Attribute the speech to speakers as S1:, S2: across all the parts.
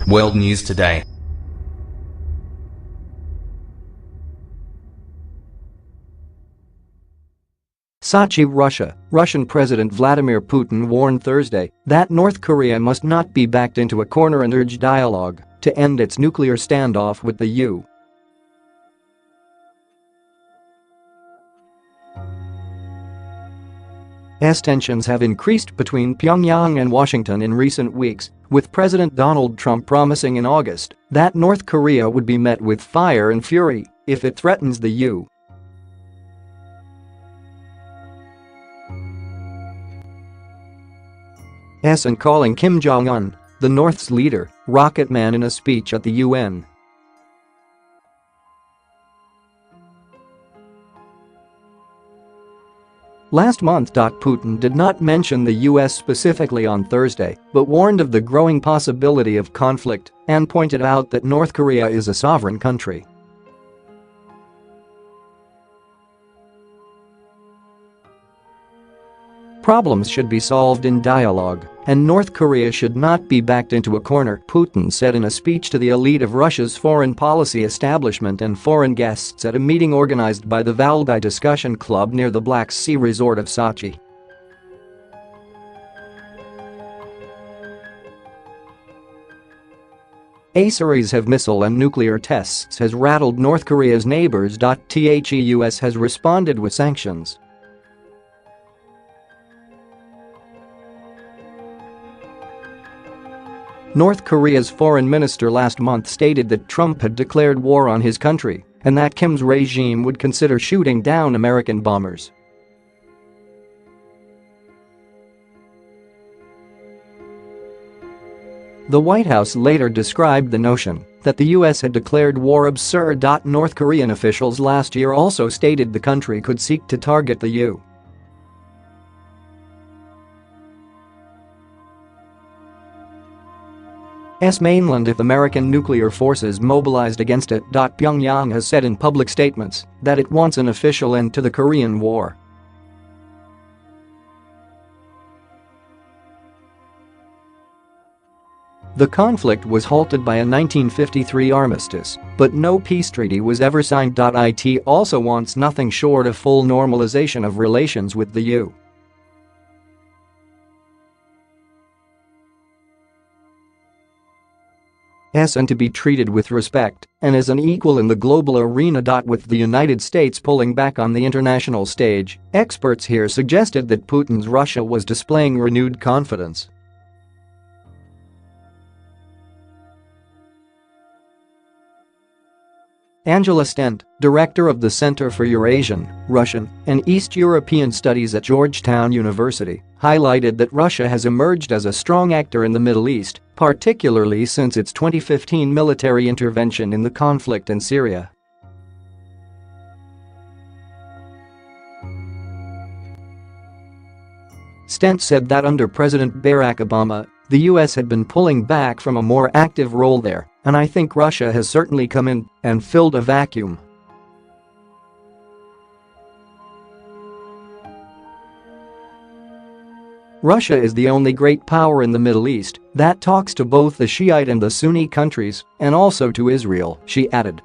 S1: World News Today.
S2: Sochi, Russia. Russian President Vladimir Putin warned Thursday that North Korea must not be backed into a corner and urged dialogue to end its nuclear standoff with the U.S. Tensions have increased between Pyongyang and Washington in recent weeks, with President Donald Trump promising in August that North Korea would be met with fire and fury if it threatens the U.S. and calling Kim Jong-un, the North's leader, rocket man in a speech at the UN. Last month, Putin did not mention the U.S. specifically on Thursday, but warned of the growing possibility of conflict and pointed out that North Korea is a sovereign country. Problems should be solved in dialogue, and North Korea should not be backed into a corner, Putin said in a speech to the elite of Russia's foreign policy establishment and foreign guests at a meeting organized by the Valdai Discussion Club near the Black Sea resort of Sochi. A series of missile and nuclear tests has rattled North Korea's neighbors. The U.S. has responded with sanctions. North Korea's foreign minister last month stated that Trump had declared war on his country and that Kim's regime would consider shooting down American bombers. The White House later described the notion that the U.S. had declared war absurd. North Korean officials last year also stated the country could seek to target the U.S. mainland if American nuclear forces mobilized against it. Pyongyang has said in public statements that it wants an official end to the Korean War. The conflict was halted by a 1953 armistice, but no peace treaty was ever signed. It also wants nothing short of full normalization of relations with the U.S. and to be treated with respect and as an equal in the global arena. With the United States pulling back on the international stage, experts here suggested that Putin's Russia was displaying renewed confidence. Angela Stent, director of the Center for Eurasian, Russian, and East European Studies at Georgetown University, highlighted that Russia has emerged as a strong actor in the Middle East, particularly since its 2015 military intervention in the conflict in Syria. Stent said that under President Barack Obama, the U.S. had been pulling back from a more active role there, and I think Russia has certainly come in and filled a vacuum. Russia is the only great power in the Middle East that talks to both the Shiite and the Sunni countries, and also to Israel, she added.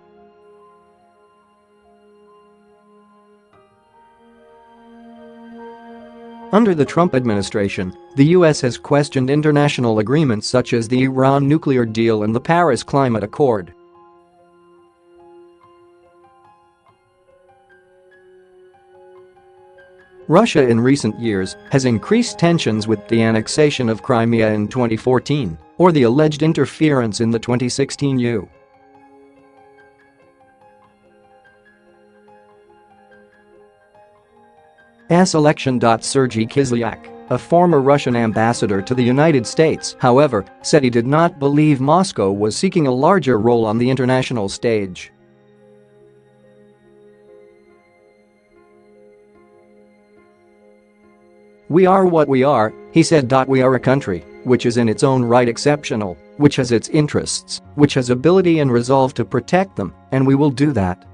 S2: Under the Trump administration, the U.S. has questioned international agreements such as the Iran nuclear deal and the Paris Climate Accord. Russia in recent years has increased tensions with the annexation of Crimea in 2014 or the alleged interference in the 2016 U.S. election. Sergei Kislyak, a former Russian ambassador to the United States, however, said he did not believe Moscow was seeking a larger role on the international stage. "We are what we are," he said. "We are a country which is in its own right exceptional, which has its interests, which has ability and resolve to protect them, and we will do that."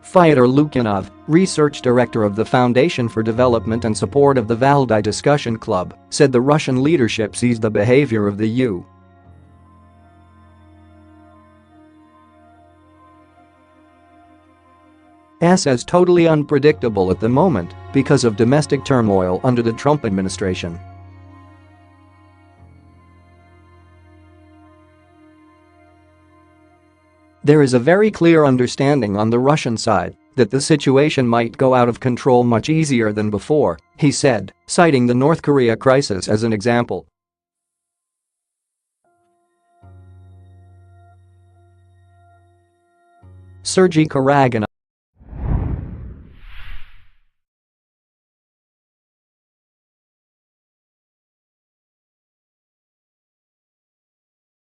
S2: Fyodor Lukyanov, research director of the Foundation for Development and Support of the Valdai Discussion Club, said the Russian leadership sees the behavior of the U.S. as totally unpredictable at the moment because of domestic turmoil under the Trump administration. There is a very clear understanding on the Russian side that the situation might go out of control much easier than before, he said, citing the North Korea crisis as an example. Sergei Karaganov